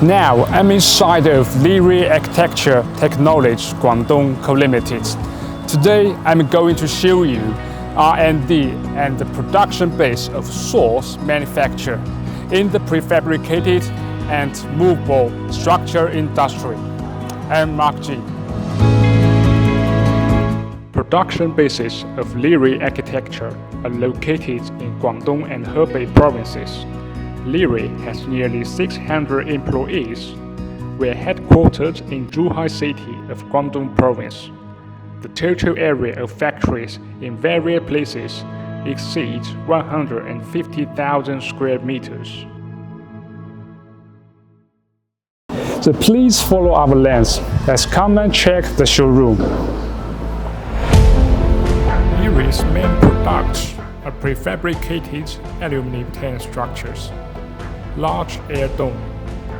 Now I'm inside of Liri Architecture Technology Guangdong Co. Limited. Today I'm going to show you R&D and the production base of source manufacture in the prefabricated and movable structure industry. I'm Mark G. Production bases of Liri Architecture are located in Guangdong and Hebei provinces. Liri has nearly 600 employees. We are headquartered in Zhuhai City of Guangdong Province. The total area of factories in various places exceeds 150,000 square meters. So please follow our lens. Let's come and check the showroom. Liri's main products are prefabricated aluminum tent structures, large air dome,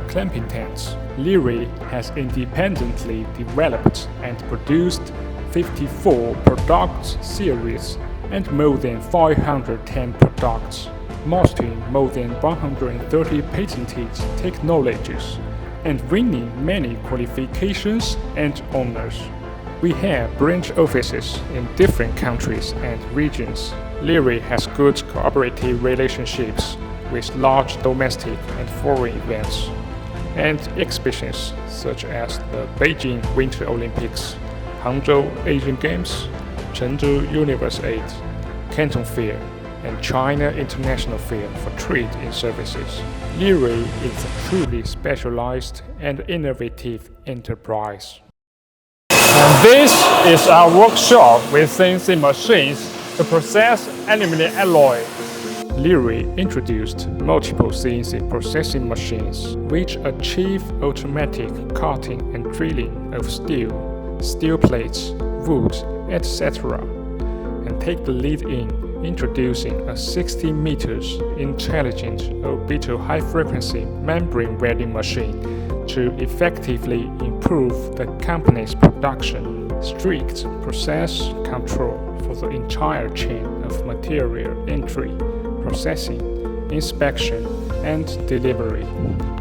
clamping tents. Liri has independently developed and produced 54 product series and more than 510 products, mastering more than 130 patented technologies and winning many qualifications and honors. We have branch offices in different countries and regions. Liri has good cooperative relationships with large domestic and foreign events and exhibitions such as the Beijing Winter Olympics, Hangzhou Asian Games, Chengdu Universe 8, Canton Fair, and China International Fair for trade and services. Liri is a truly specialized and innovative enterprise. And this is our workshop with CNC machines to process aluminum alloy. Liri introduced multiple CNC processing machines which achieve automatic cutting and drilling of steel plates, wood, etc., and take the lead in introducing a 60 meters intelligent orbital high-frequency membrane welding machine to effectively improve the company's production. Strict process control for the entire chain of material entry, processing, inspection, and delivery.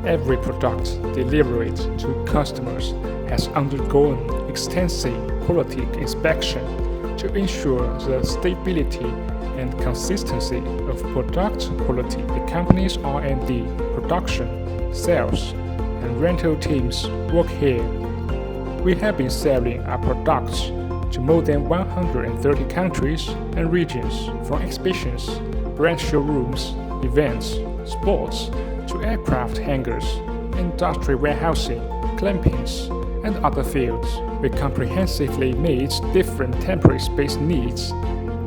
Every product delivered to customers has undergone extensive quality inspection to ensure the stability and consistency of product quality. The company's R&D, production, sales, and rental teams work here. We have been selling our products to more than 130 countries and regions, from exhibitions, branch showrooms, events, sports, to aircraft hangars, industrial warehousing, clampings, and other fields. We comprehensively meet different temporary space needs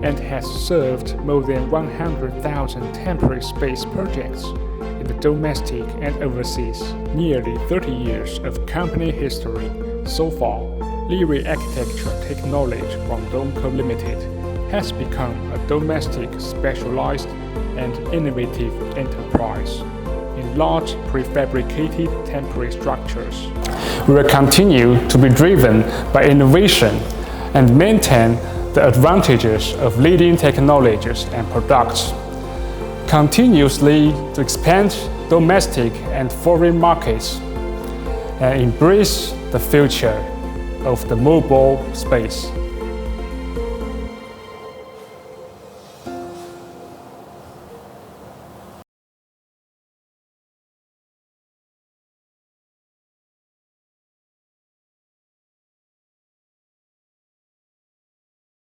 and has served more than 100,000 temporary space projects in the domestic and overseas. Nearly 30 years of company history. So far, Liri Architecture Technology Guangdong Co. Limited has become a domestic specialized and innovative enterprise in large prefabricated temporary structures. We will continue to be driven by innovation and maintain the advantages of leading technologies and products, continuously to expand domestic and foreign markets, and embrace the future of the mobile space.